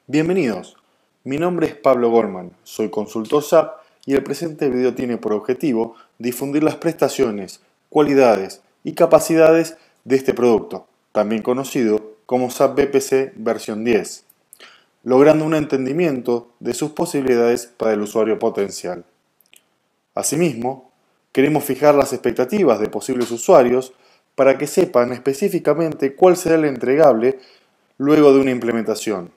Bienvenidos, mi nombre es Pablo Gorman, soy consultor SAP y el presente video tiene por objetivo difundir las prestaciones, cualidades y capacidades de este producto, también conocido como SAP BPC versión 10, logrando un entendimiento de sus posibilidades para el usuario potencial. Asimismo, queremos fijar las expectativas de posibles usuarios para que sepan específicamente cuál será el entregable luego de una implementación.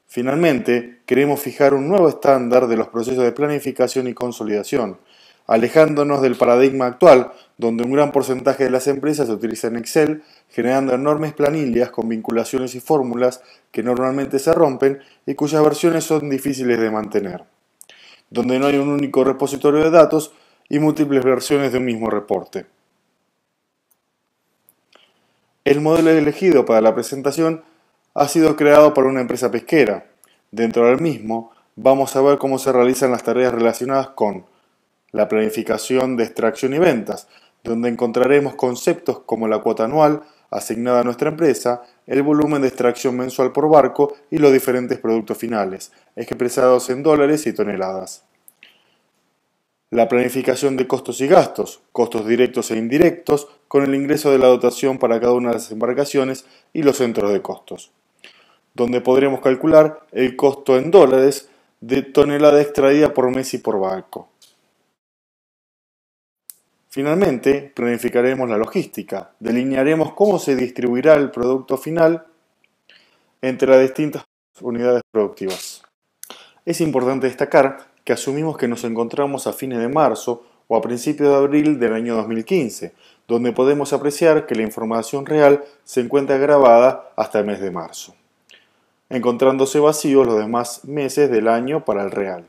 Finalmente, queremos fijar un nuevo estándar de los procesos de planificación y consolidación, alejándonos del paradigma actual, donde un gran porcentaje de las empresas utilizan Excel, generando enormes planillas con vinculaciones y fórmulas que normalmente se rompen y cuyas versiones son difíciles de mantener, donde no hay un único repositorio de datos y múltiples versiones de un mismo reporte. El modelo elegido para la presentación ha sido creado por una empresa pesquera. Dentro del mismo, vamos a ver cómo se realizan las tareas relacionadas con la planificación de extracción y ventas, donde encontraremos conceptos como la cuota anual asignada a nuestra empresa, el volumen de extracción mensual por barco y los diferentes productos finales, expresados en dólares y toneladas. La planificación de costos y gastos, costos directos e indirectos, con el ingreso de la dotación para cada una de las embarcaciones y los centros de costos, donde podremos calcular el costo en dólares de tonelada extraída por mes y por barco. Finalmente, planificaremos la logística, delinearemos cómo se distribuirá el producto final entre las distintas unidades productivas. Es importante destacar que asumimos que nos encontramos a fines de marzo o a principios de abril del año 2015, donde podemos apreciar que la información real se encuentra grabada hasta el mes de marzo, encontrándose vacíos los demás meses del año para el real.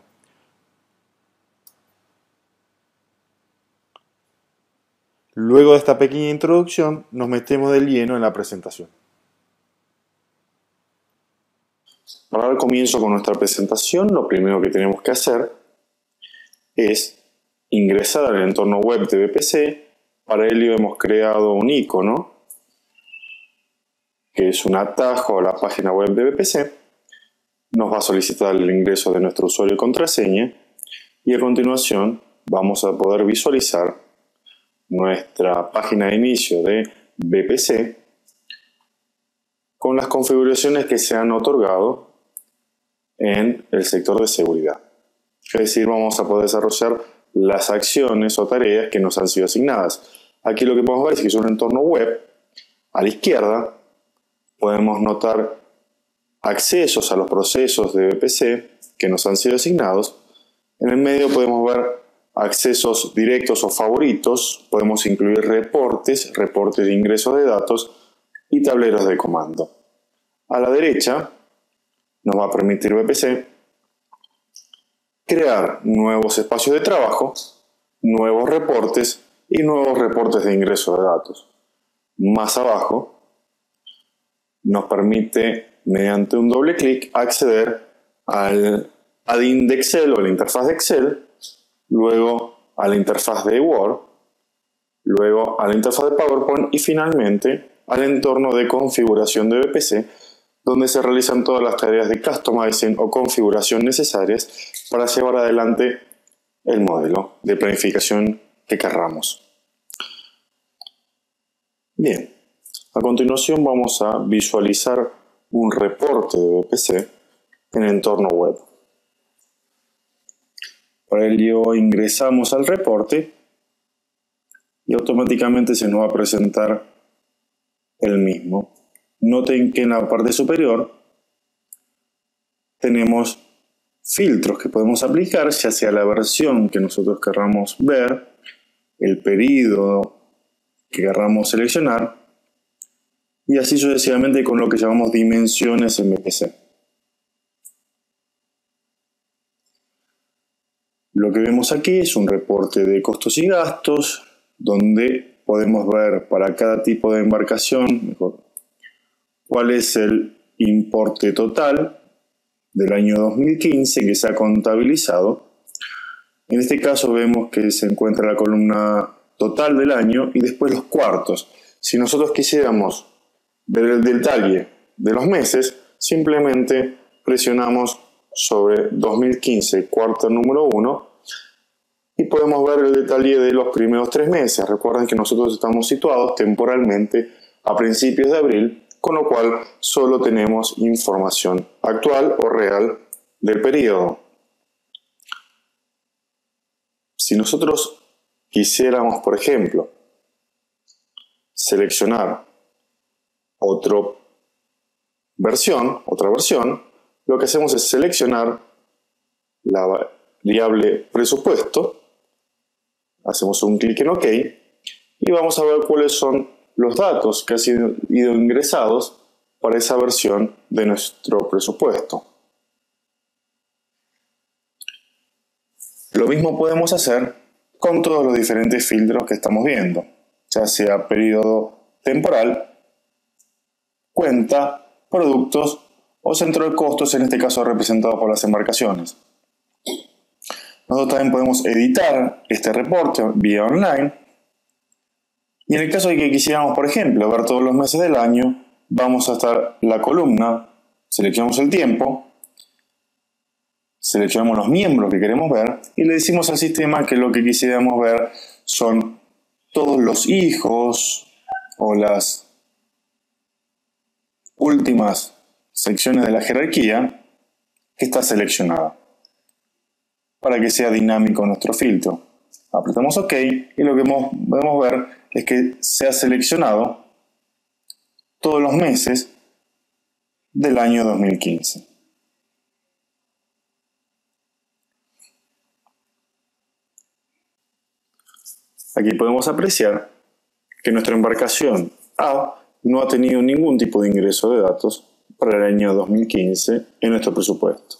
Luego de esta pequeña introducción, nos metemos de lleno en la presentación. Para dar comienzo con nuestra presentación, lo primero que tenemos que hacer es ingresar al entorno web de BPC. Para ello hemos creado un icono, que es un atajo a la página web de BPC. Nos va a solicitar el ingreso de nuestro usuario y contraseña, y a continuación vamos a poder visualizar nuestra página de inicio de BPC con las configuraciones que se han otorgado en el sector de seguridad. Es decir, vamos a poder desarrollar las acciones o tareas que nos han sido asignadas. Aquí lo que podemos ver es que es un entorno web. A la izquierda podemos notar accesos a los procesos de BPC que nos han sido asignados. En el medio podemos ver accesos directos o favoritos. Podemos incluir reportes de ingreso de datos y tableros de comando. A la derecha nos va a permitir BPC crear nuevos espacios de trabajo, nuevos reportes y nuevos reportes de ingreso de datos. Más abajo nos permite, mediante un doble clic, acceder al add-in de Excel o la interfaz de Excel, luego a la interfaz de Word, luego a la interfaz de PowerPoint y finalmente al entorno de configuración de BPC, donde se realizan todas las tareas de customizing o configuración necesarias para llevar adelante el modelo de planificación que querramos. Bien, a continuación vamos a visualizar un reporte de BPC en el entorno web. Para ello ingresamos al reporte y automáticamente se nos va a presentar el mismo. Noten que en la parte superior tenemos filtros que podemos aplicar, ya sea la versión que nosotros querramos ver, el periodo que querramos seleccionar y así sucesivamente con lo que llamamos dimensiones en BPC. Lo que vemos aquí es un reporte de costos y gastos, donde podemos ver para cada tipo de embarcación cuál es el importe total del año 2015 que se ha contabilizado. En este caso vemos que se encuentra la columna total del año y después los cuartos. Si nosotros quisiéramos ver el detalle de los meses, simplemente presionamos sobre 2015, cuarto número 1, y podemos ver el detalle de los primeros 3 meses. Recuerden que nosotros estamos situados temporalmente a principios de abril, con lo cual solo tenemos información actual o real del periodo. Si nosotros quisiéramos, por ejemplo, seleccionar otra versión, lo que hacemos es seleccionar la variable presupuesto, hacemos un clic en OK y vamos a ver cuáles son los datos que han sido ingresados para esa versión de nuestro presupuesto. Lo mismo podemos hacer con todos los diferentes filtros que estamos viendo, ya sea periodo temporal, cuenta, productos o centro de costos, en este caso representado por las embarcaciones. Nosotros también podemos editar este reporte vía online. Y en el caso de que quisiéramos, por ejemplo, ver todos los meses del año, vamos a estar la columna, seleccionamos el tiempo, seleccionamos los miembros que queremos ver y le decimos al sistema que lo que quisiéramos ver son todos los hijos o las últimas secciones de la jerarquía que está seleccionada, para que sea dinámico nuestro filtro. Apretamos OK y lo que podemos ver es que se ha seleccionado todos los meses del año 2015. Aquí podemos apreciar que nuestra embarcación A no ha tenido ningún tipo de ingreso de datos para el año 2015 en nuestro presupuesto.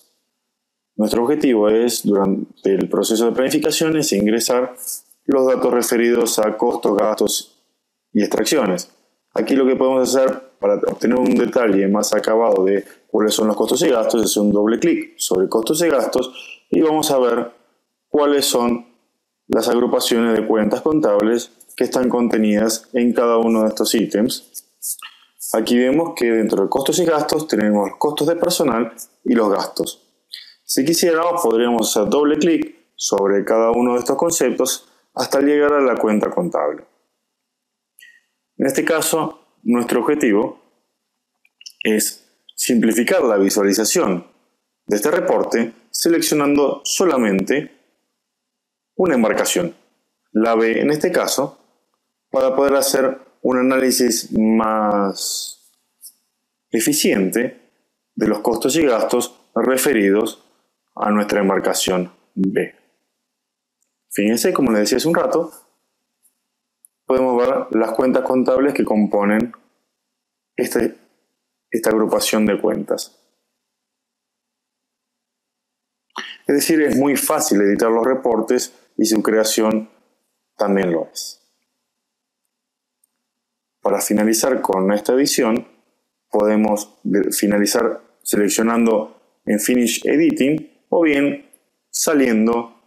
Nuestro objetivo es, durante el proceso de planificación, es ingresar los datos referidos a costos, gastos y extracciones. Aquí lo que podemos hacer para obtener un detalle más acabado de cuáles son los costos y gastos es un doble clic sobre costos y gastos y vamos a ver cuáles son las agrupaciones de cuentas contables que están contenidas en cada uno de estos ítems. Aquí vemos que dentro de costos y gastos tenemos los costos de personal y los gastos. Si quisiéramos, podríamos hacer doble clic sobre cada uno de estos conceptos hasta llegar a la cuenta contable. En este caso, nuestro objetivo es simplificar la visualización de este reporte seleccionando solamente una embarcación, la B en este caso, para poder hacer un análisis más eficiente de los costos y gastos referidos a nuestra embarcación B. Fíjense, como les decía hace un rato, podemos ver las cuentas contables que componen esta agrupación de cuentas. Es decir, es muy fácil editar los reportes y su creación también lo es. Para finalizar con esta edición, podemos finalizar seleccionando en Finish Editing o bien saliendo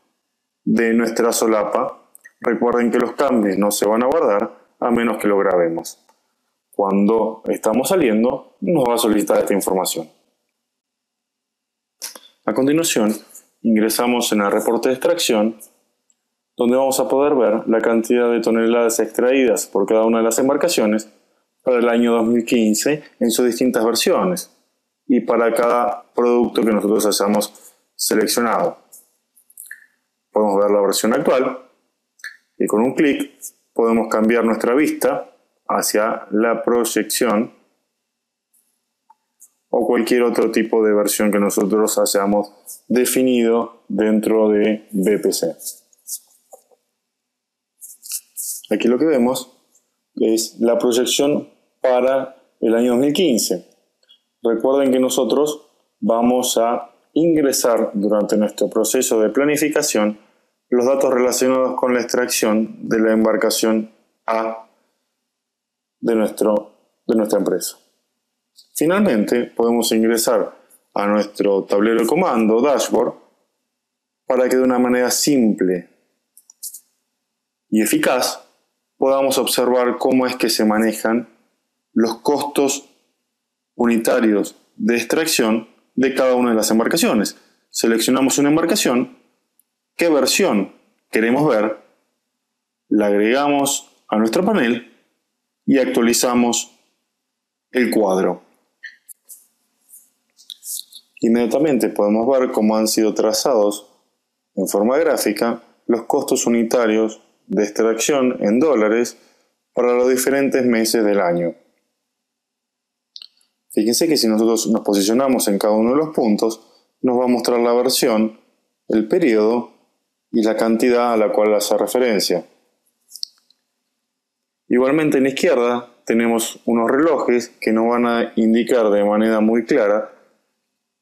de nuestra solapa. Recuerden que los cambios no se van a guardar a menos que lo grabemos. Cuando estamos saliendo, nos va a solicitar esta información. A continuación, ingresamos en el reporte de extracción, donde vamos a poder ver la cantidad de toneladas extraídas por cada una de las embarcaciones para el año 2015 en sus distintas versiones y para cada producto que nosotros hayamos seleccionado. Podemos ver la versión actual y con un clic podemos cambiar nuestra vista hacia la proyección o cualquier otro tipo de versión que nosotros hayamos definido dentro de BPC. Aquí lo que vemos es la proyección para el año 2015. Recuerden que nosotros vamos a ingresar durante nuestro proceso de planificación los datos relacionados con la extracción de la embarcación A de nuestra empresa. Finalmente, podemos ingresar a nuestro tablero de comando, dashboard, para que de una manera simple y eficaz podamos observar cómo es que se manejan los costos unitarios de extracción de cada una de las embarcaciones. Seleccionamos una embarcación, qué versión queremos ver, la agregamos a nuestro panel y actualizamos el cuadro. Inmediatamente podemos ver cómo han sido trazados en forma gráfica los costos unitarios de extracción en dólares para los diferentes meses del año. Fíjense que si nosotros nos posicionamos en cada uno de los puntos, nos va a mostrar la versión, el periodo y la cantidad a la cual hace referencia. Igualmente en la izquierda tenemos unos relojes que nos van a indicar de manera muy clara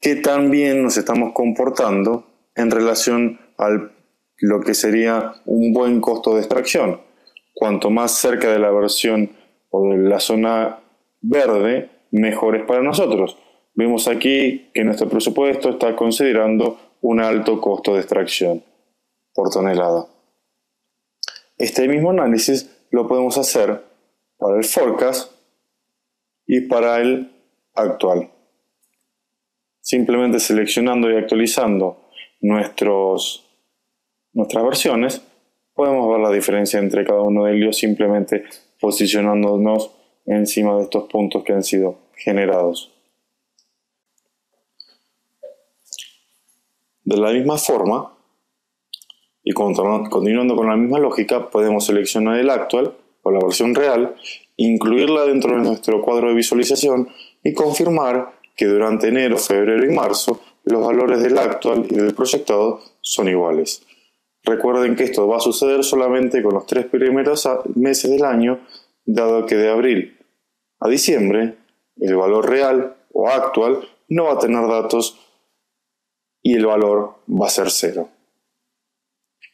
qué tan bien nos estamos comportando en relación a lo que sería un buen costo de extracción. Cuanto más cerca de la versión o de la zona verde, mejor es para nosotros. Vemos aquí que nuestro presupuesto está considerando un alto costo de extracción por tonelada. Este mismo análisis lo podemos hacer para el forecast y para el actual. Simplemente seleccionando y actualizando nuestras versiones, podemos ver la diferencia entre cada uno de ellos simplemente posicionándonos encima de estos puntos que han sido generados. De la misma forma, y continuando con la misma lógica, podemos seleccionar el actual o la versión real, incluirla dentro de nuestro cuadro de visualización y confirmar que durante enero, febrero y marzo los valores del actual y del proyectado son iguales. Recuerden que esto va a suceder solamente con los 3 primeros meses del año, dado que de abril a diciembre el valor real o actual no va a tener datos y el valor va a ser 0.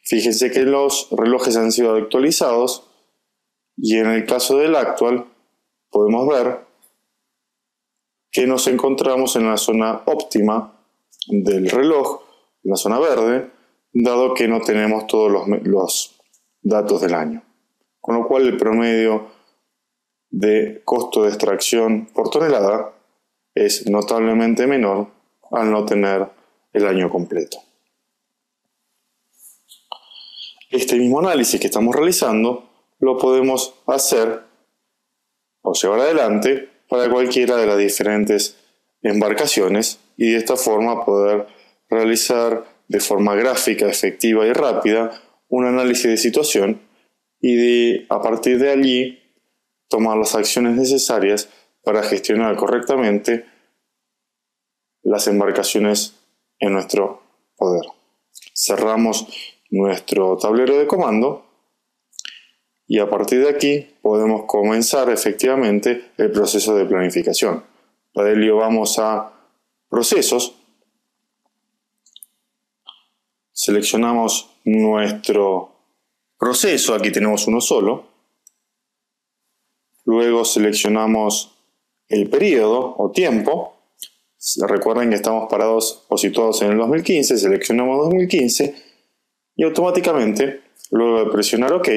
Fíjense que los relojes han sido actualizados y en el caso del actual podemos ver que nos encontramos en la zona óptima del reloj, en la zona verde, dado que no tenemos todos los datos del año. Con lo cual el promedio de costo de extracción por tonelada es notablemente menor al no tener el año completo. Este mismo análisis que estamos realizando lo podemos hacer o llevar adelante para cualquiera de las diferentes embarcaciones y de esta forma poder realizar de forma gráfica, efectiva y rápida un análisis de situación y a partir de allí tomar las acciones necesarias para gestionar correctamente las embarcaciones en nuestro poder. Cerramos nuestro tablero de comando y a partir de aquí podemos comenzar efectivamente el proceso de planificación. Para ello vamos a procesos, seleccionamos nuestro proceso, aquí tenemos uno solo, luego seleccionamos el periodo o tiempo, recuerden que estamos parados o situados en el 2015, seleccionamos 2015 y automáticamente, luego de presionar OK,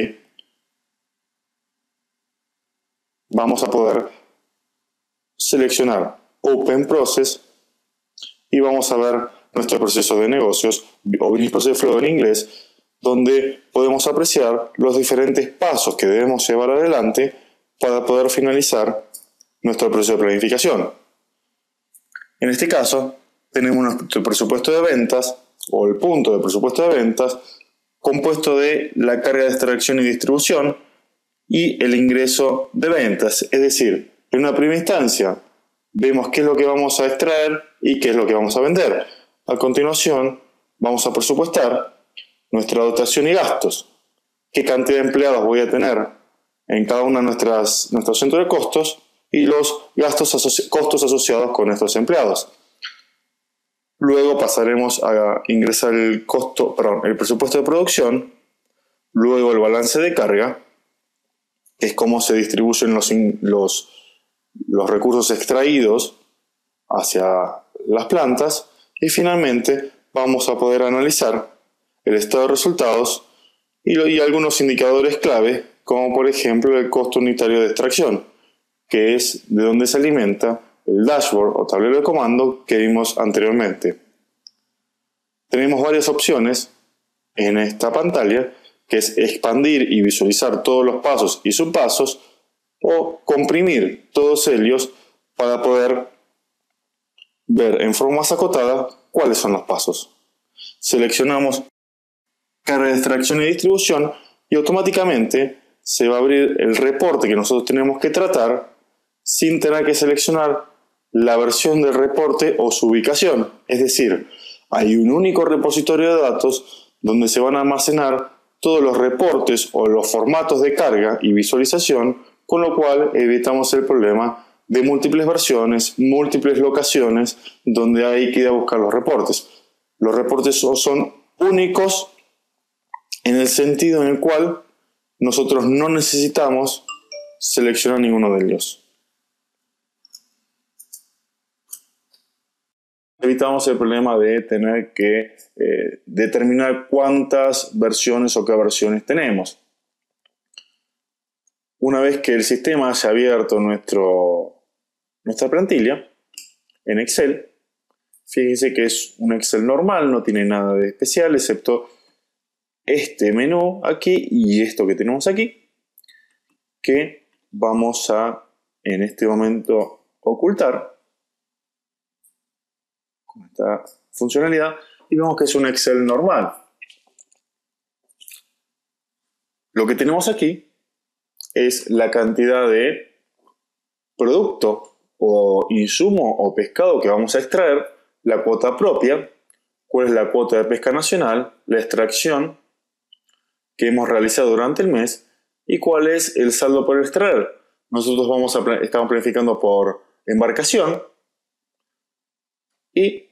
vamos a poder seleccionar Open Process y vamos a ver nuestro proceso de negocios o Business Process Flow en inglés, donde podemos apreciar los diferentes pasos que debemos llevar adelante para poder finalizar nuestro proceso de planificación. En este caso, tenemos nuestro presupuesto de ventas o el punto de presupuesto de ventas compuesto de la carga de extracción y distribución y el ingreso de ventas. Es decir, en una primera instancia vemos qué es lo que vamos a extraer y qué es lo que vamos a vender. A continuación vamos a presupuestar nuestra dotación y gastos. Qué cantidad de empleados voy a tener en cada una de nuestros centros de costos y los costos asociados con estos empleados. Luego pasaremos a ingresar el presupuesto de producción, luego el balance de carga, que es cómo se distribuyen los recursos extraídos hacia las plantas, y finalmente vamos a poder analizar el estado de resultados y algunos indicadores clave, como por ejemplo el costo unitario de extracción, que es de donde se alimenta el dashboard o tablero de comando que vimos anteriormente. Tenemos varias opciones en esta pantalla, que es expandir y visualizar todos los pasos y subpasos, o comprimir todos ellos para poder ver en forma más acotada cuáles son los pasos. Seleccionamos carga de extracción y distribución y automáticamente se va a abrir el reporte que nosotros tenemos que tratar sin tener que seleccionar la versión del reporte o su ubicación. Es decir, hay un único repositorio de datos donde se van a almacenar todos los reportes o los formatos de carga y visualización, con lo cual evitamos el problema de múltiples versiones, múltiples locaciones donde hay que ir a buscar los reportes. Los reportes son únicos en el sentido en el cual nosotros no necesitamos seleccionar ninguno de ellos. Evitamos el problema de tener que determinar cuántas versiones o qué versiones tenemos. Una vez que el sistema haya abierto nuestra plantilla en Excel, fíjense que es un Excel normal, no tiene nada de especial excepto este menú aquí y esto que tenemos aquí, que vamos a en este momento ocultar con esta funcionalidad y vemos que es un Excel normal. Lo que tenemos aquí es la cantidad de producto o insumo o pescado que vamos a extraer, la cuota propia, cuál es la cuota de pesca nacional, la extracción que hemos realizado durante el mes y cuál es el saldo por extraer. Nosotros estamos planificando por embarcación y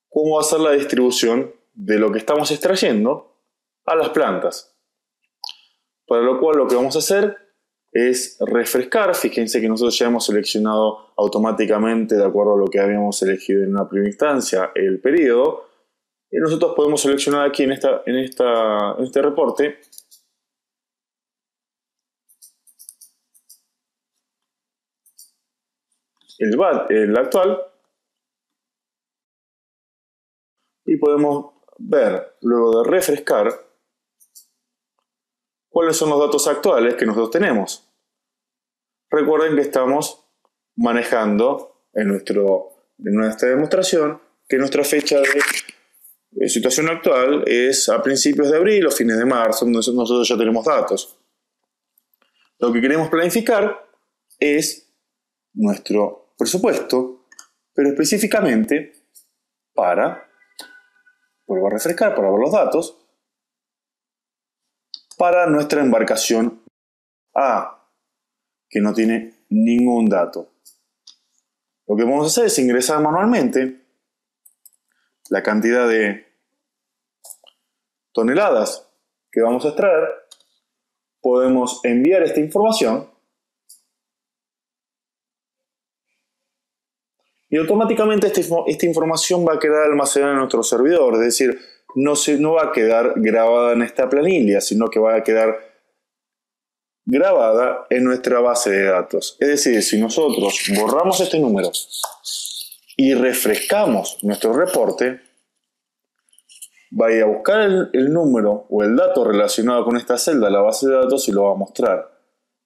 cómo va a ser la distribución de lo que estamos extrayendo a las plantas. Para lo cual lo que vamos a hacer es refrescar. Fíjense que nosotros ya hemos seleccionado automáticamente, de acuerdo a lo que habíamos elegido en una primera instancia, el periodo. Y nosotros podemos seleccionar aquí en este reporte el actual, y podemos ver, luego de refrescar, cuáles son los datos actuales que nosotros tenemos. Recuerden que estamos manejando en nuestra demostración que nuestra fecha de situación actual es a principios de abril o fines de marzo, donde nosotros ya tenemos datos. Lo que queremos planificar es nuestro presupuesto, pero específicamente vuelvo a refrescar para ver los datos, para nuestra embarcación A, que no tiene ningún dato. Lo que vamos a hacer es ingresar manualmente la cantidad de toneladas que vamos a extraer. Podemos enviar esta información y automáticamente esta información va a quedar almacenada en nuestro servidor, es decir, no va a quedar grabada en esta planilla, sino que va a quedar grabada en nuestra base de datos. Es decir, si nosotros borramos este número y refrescamos nuestro reporte, va a ir a buscar el número o el dato relacionado con esta celda a la base de datos y lo va a mostrar.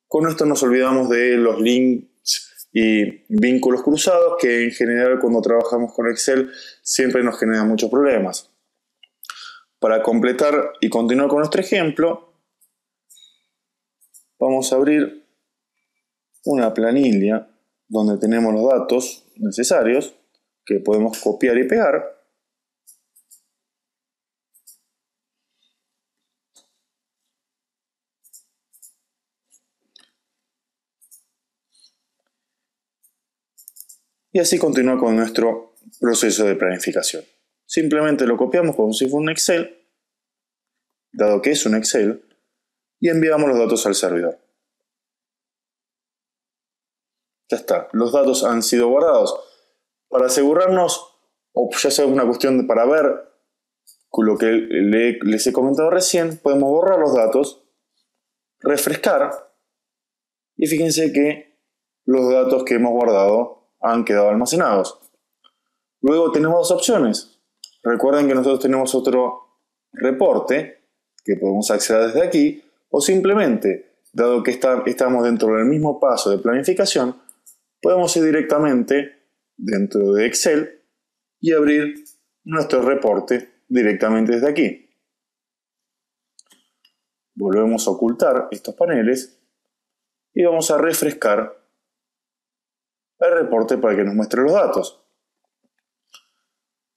Con esto nos olvidamos de los links y vínculos cruzados que en general cuando trabajamos con Excel siempre nos generan muchos problemas. Para completar y continuar con nuestro ejemplo, vamos a abrir una planilla donde tenemos los datos necesarios que podemos copiar y pegar. Y así continuar con nuestro proceso de planificación. Simplemente lo copiamos como si fuera un Excel, dado que es un Excel, y enviamos los datos al servidor. Ya está, los datos han sido guardados. Para asegurarnos, o ya sea una cuestión para ver lo que les he comentado recién, podemos borrar los datos, refrescar, y fíjense que los datos que hemos guardado han quedado almacenados. Luego tenemos dos opciones. Recuerden que nosotros tenemos otro reporte que podemos acceder desde aquí, o simplemente, dado que estamos dentro del mismo paso de planificación, podemos ir directamente dentro de Excel y abrir nuestro reporte directamente desde aquí. Volvemos a ocultar estos paneles y vamos a refrescar el reporte para que nos muestre los datos.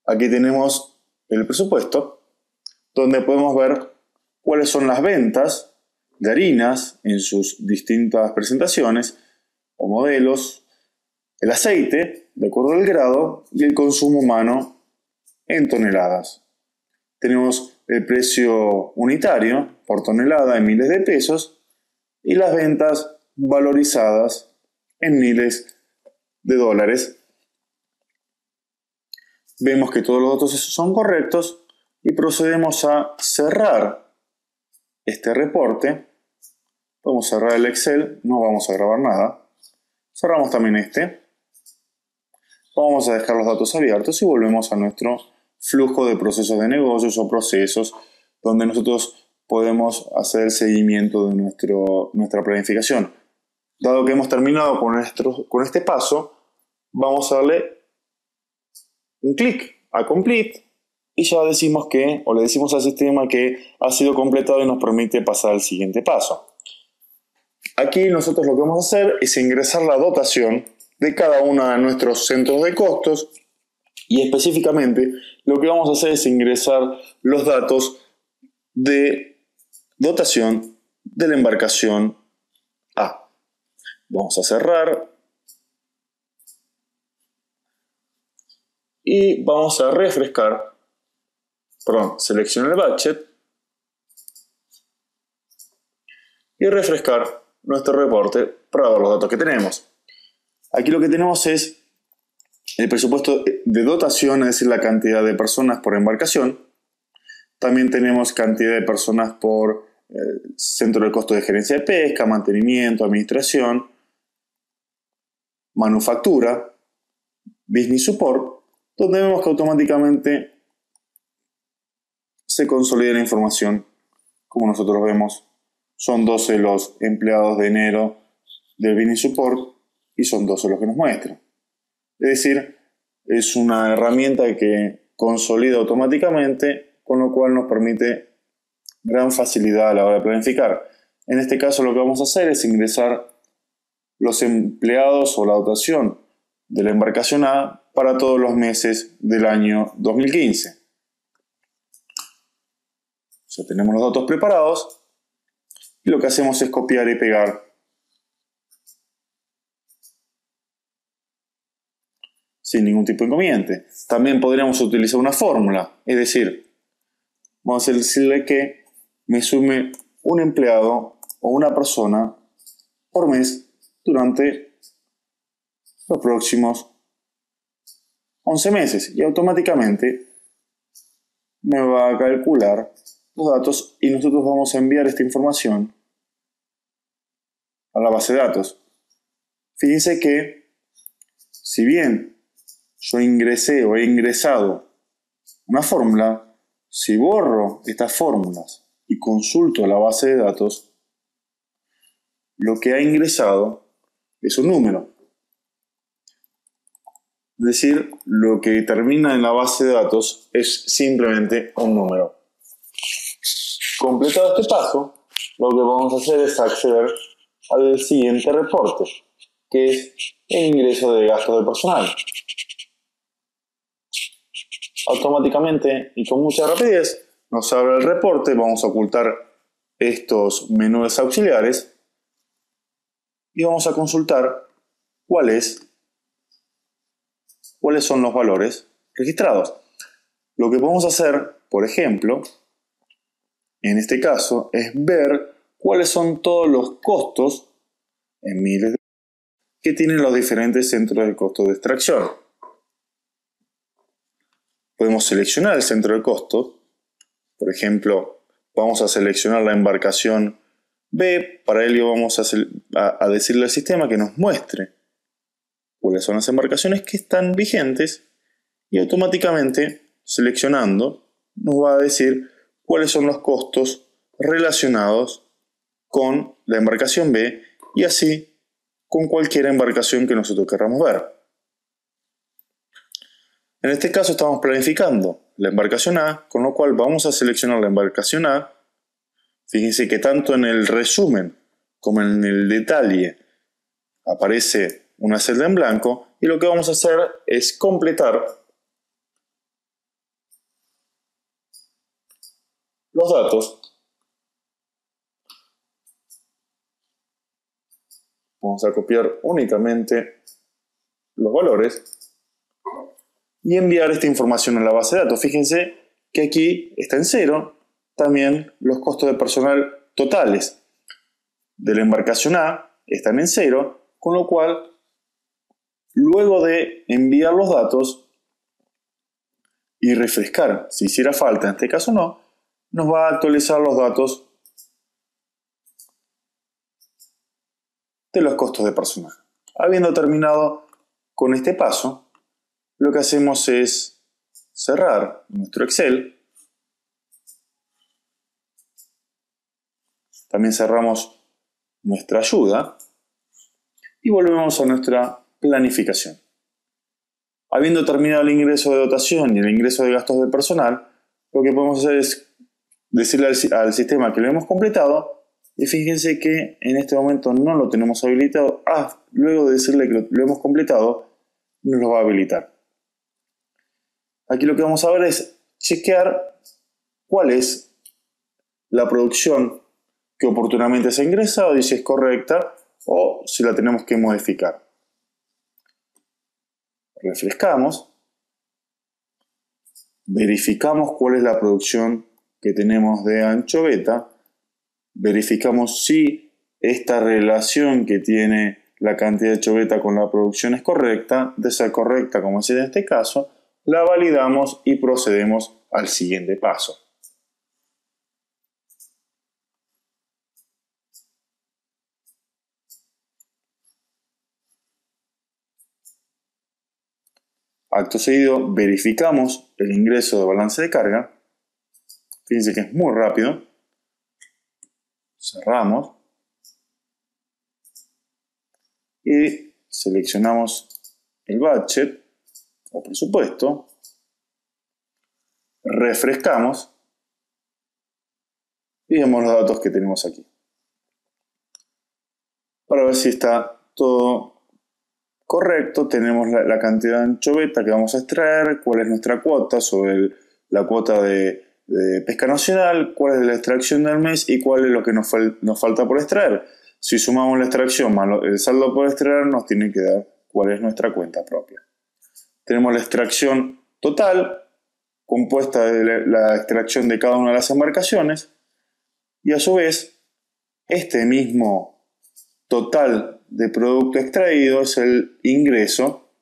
Aquí tenemos el presupuesto, donde podemos ver cuáles son las ventas de harinas en sus distintas presentaciones o modelos, el aceite, de acuerdo al grado, y el consumo humano en toneladas. Tenemos el precio unitario por tonelada en miles de pesos y las ventas valorizadas en miles de dólares. Vemos que todos los datos son correctos y procedemos a cerrar este reporte. Podemos cerrar el Excel, no vamos a grabar nada. Cerramos también este. Vamos a dejar los datos abiertos y volvemos a nuestro flujo de procesos de negocios o procesos donde nosotros podemos hacer el seguimiento de nuestra planificación. Dado que hemos terminado con este paso, vamos a darle un clic a Complete y ya decimos le decimos al sistema que ha sido completado y nos permite pasar al siguiente paso. Aquí nosotros lo que vamos a hacer es ingresar la dotación de cada uno de nuestros centros de costos y específicamente lo que vamos a hacer es ingresar los datos de dotación de la embarcación A. Vamos a cerrar y vamos a refrescar, seleccionar el budget y refrescar nuestro reporte para ver los datos que tenemos. Aquí lo que tenemos es el presupuesto de dotación, es decir, la cantidad de personas por embarcación. También tenemos cantidad de personas por centro de costo de gerencia de pesca, mantenimiento, administración, manufactura, business support, donde vemos que automáticamente se consolida la información como nosotros vemos. Son 12 los empleados de enero del business support y son 12 los que nos muestran. Es decir, es una herramienta que consolida automáticamente, con lo cual nos permite gran facilidad a la hora de planificar. En este caso lo que vamos a hacer es ingresar los empleados o la dotación de la embarcación A para todos los meses del año 2015. Ya tenemos los datos preparados y lo que hacemos es copiar y pegar sin ningún tipo de inconveniente. También podríamos utilizar una fórmula, es decir, vamos a decirle que me sume un empleado o una persona por mes durante los próximos 11 meses y automáticamente me va a calcular los datos y nosotros vamos a enviar esta información a la base de datos. Fíjense que si bien yo ingresé o he ingresado una fórmula, si borro estas fórmulas y consulto la base de datos, lo que ha ingresado es un número. Es decir, lo que termina en la base de datos es simplemente un número. Completado este paso, lo que vamos a hacer es acceder al siguiente reporte, que es el ingreso de gastos de personal. Automáticamente y con mucha rapidez nos abre el reporte. Vamos a ocultar estos menús auxiliares y vamos a consultar cuáles son los valores registrados. Lo que podemos hacer, por ejemplo, en este caso, es ver cuáles son todos los costos en miles que tienen los diferentes centros de costo de extracción. Podemos seleccionar el centro de costo. Por ejemplo, vamos a seleccionar la embarcación B. Para ello vamos a decirle al sistema que nos muestre cuáles son las embarcaciones que están vigentes y automáticamente, seleccionando, nos va a decir cuáles son los costos relacionados con la embarcación B y así con cualquier embarcación que nosotros queramos ver. En este caso estamos planificando la embarcación A, con lo cual vamos a seleccionar la embarcación A. Fíjense que tanto en el resumen como en el detalle aparece una celda en blanco y lo que vamos a hacer es completar los datos. Vamos a copiar únicamente los valores y enviar esta información a la base de datos. Fíjense que aquí está en 0 también los costos de personal totales de la embarcación A están en 0, con lo cual luego de enviar los datos y refrescar, si hiciera falta, en este caso no, nos va a actualizar los datos de los costos de personal. Habiendo terminado con este paso, lo que hacemos es cerrar nuestro Excel. También cerramos nuestra ayuda y volvemos a nuestra planificación. Habiendo terminado el ingreso de dotación y el ingreso de gastos de personal, lo que podemos hacer es decirle al sistema que lo hemos completado y fíjense que en este momento no lo tenemos habilitado. Luego de decirle que lo hemos completado, nos lo va a habilitar. Aquí lo que vamos a ver es chequear cuál es la producción que oportunamente se ha ingresado y si es correcta o si la tenemos que modificar. Refrescamos, verificamos cuál es la producción que tenemos de anchoveta, verificamos si esta relación que tiene la cantidad de anchoveta con la producción es correcta. De ser correcta, como es en este caso, la validamos y procedemos al siguiente paso. Acto seguido, verificamos el ingreso de balance de carga. Fíjense que es muy rápido. Cerramos. Y seleccionamos el budget o presupuesto. Refrescamos. Y vemos los datos que tenemos aquí. Para ver si está todo correcto, tenemos la cantidad de anchoveta que vamos a extraer, cuál es nuestra cuota sobre la cuota de pesca nacional, cuál es la extracción del mes y cuál es lo que nos falta por extraer. Si sumamos la extracción más el saldo por extraer, nos tiene que dar cuál es nuestra cuenta propia. Tenemos la extracción total, compuesta de la extracción de cada una de las embarcaciones, y a su vez, este mismo total de producto extraído es el ingreso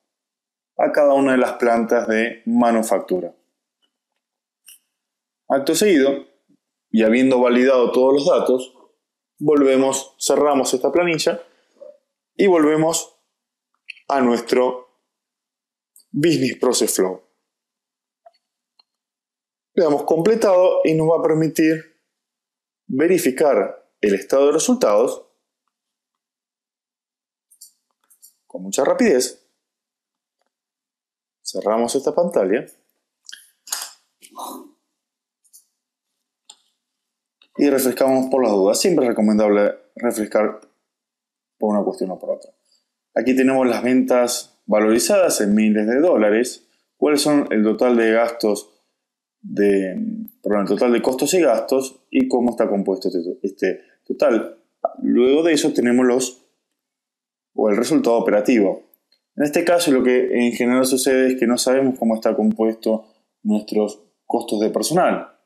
a cada una de las plantas de manufactura. Acto seguido, y habiendo validado todos los datos, cerramos esta planilla y volvemos a nuestro Business Process Flow. Le damos completado y nos va a permitir verificar el estado de resultados con mucha rapidez. Cerramos esta pantalla y refrescamos por las dudas. Siempre es recomendable refrescar por una cuestión o por otra. Aquí tenemos las ventas valorizadas en miles de dólares. ¿Cuáles son el total de gastos el total de costos y gastos y cómo está compuesto este total? Luego de eso tenemos el resultado operativo. En este caso lo que en general sucede es que no sabemos cómo está compuesto nuestros costos de personal.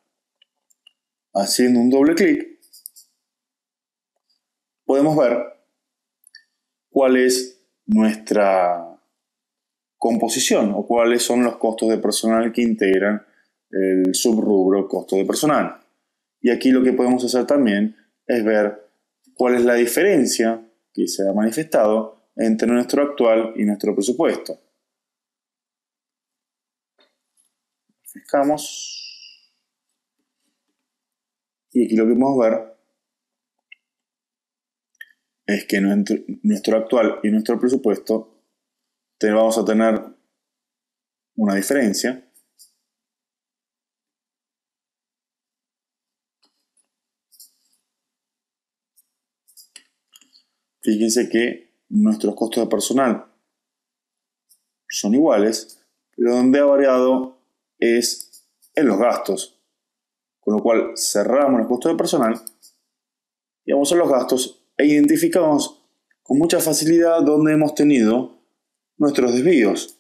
Haciendo un doble clic podemos ver cuál es nuestra composición o cuáles son los costos de personal que integran el subrubro costo de personal. Y aquí lo que podemos hacer también es ver cuál es la diferencia que se ha manifestado entre nuestro actual y nuestro presupuesto. Fijamos. Y aquí lo que podemos ver es que nuestro actual y nuestro presupuesto vamos a tener una diferencia. Fíjense que nuestros costos de personal son iguales, pero donde ha variado es en los gastos. Con lo cual cerramos los costos de personal y vamos a los gastos e identificamos con mucha facilidad dónde hemos tenido nuestros desvíos.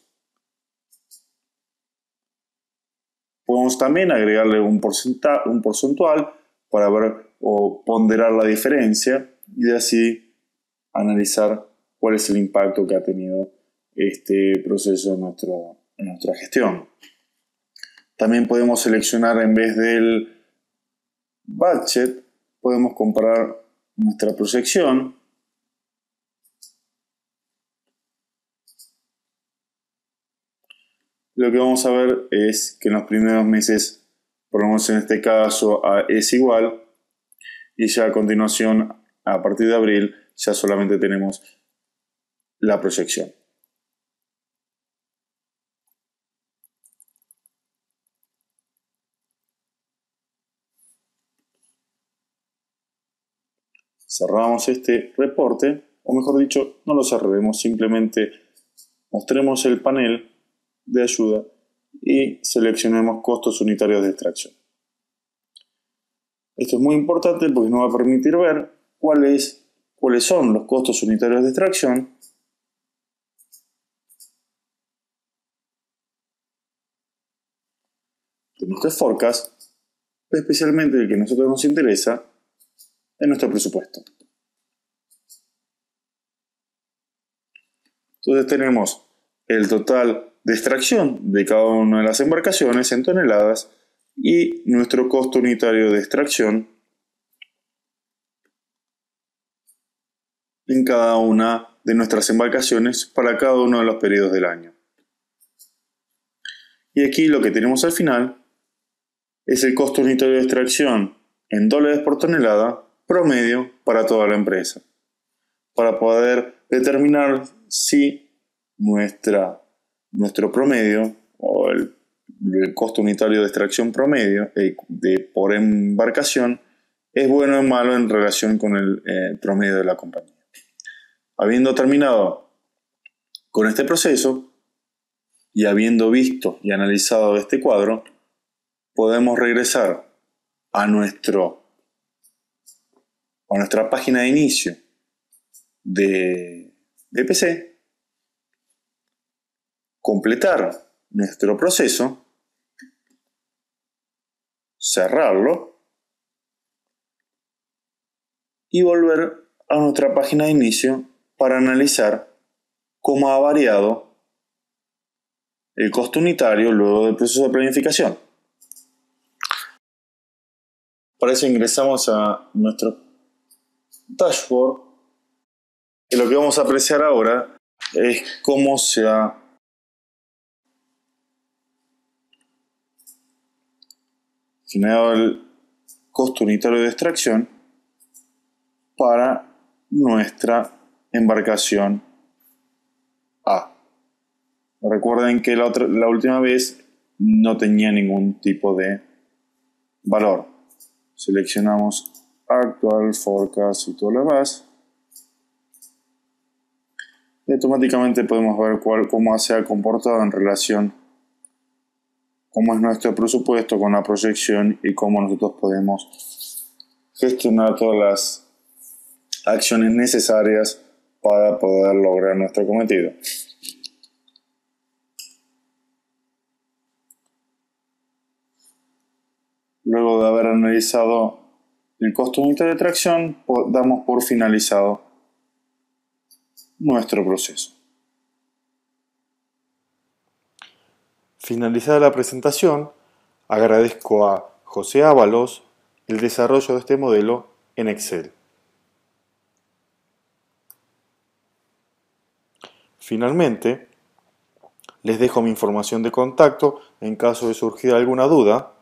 Podemos también agregarle un porcentual para ver o ponderar la diferencia y de así analizar cuál es el impacto que ha tenido este proceso en nuestra gestión. También podemos seleccionar, en vez del budget, podemos comparar nuestra proyección. Lo que vamos a ver es que en los primeros meses, por lo menos en este caso, es igual, y ya a continuación, a partir de abril, ya solamente tenemos la proyección. Cerramos este reporte, o mejor dicho, no lo cerremos, simplemente mostremos el panel de ayuda y seleccionemos costos unitarios de extracción. Esto es muy importante porque nos va a permitir ver cuáles son los costos unitarios de extracción de nuestro forecast, especialmente el que a nosotros nos interesa en nuestro presupuesto. Entonces tenemos el total de extracción de cada una de las embarcaciones en toneladas y nuestro costo unitario de extracción en cada una de nuestras embarcaciones para cada uno de los periodos del año. Y aquí lo que tenemos al final es el costo unitario de extracción en dólares por tonelada promedio para toda la empresa, para poder determinar si nuestro promedio o el costo unitario de extracción promedio por embarcación es bueno o malo en relación con el promedio de la compañía. Habiendo terminado con este proceso y habiendo visto y analizado este cuadro, podemos regresar a nuestra página de inicio de BPC, completar nuestro proceso, cerrarlo y volver a nuestra página de inicio para analizar cómo ha variado el costo unitario luego del proceso de planificación. Para eso ingresamos a nuestro dashboard y lo que vamos a apreciar ahora es cómo se ha generado el costo unitario de extracción para nuestra embarcación A. Recuerden que la última vez no tenía ningún tipo de valor. Seleccionamos Actual, Forecast y todo lo demás. Y automáticamente podemos ver cómo se ha comportado en relación, cómo es nuestro presupuesto con la proyección y cómo nosotros podemos gestionar todas las acciones necesarias para poder lograr nuestro cometido. Luego de haber analizado el costo unitario de tracción, damos por finalizado nuestro proceso. Finalizada la presentación, agradezco a José Ábalos el desarrollo de este modelo en Excel. Finalmente, les dejo mi información de contacto en caso de surgir alguna duda,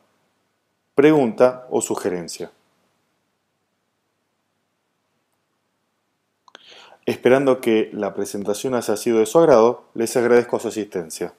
pregunta o sugerencia. Esperando que la presentación haya sido de su agrado, les agradezco su asistencia.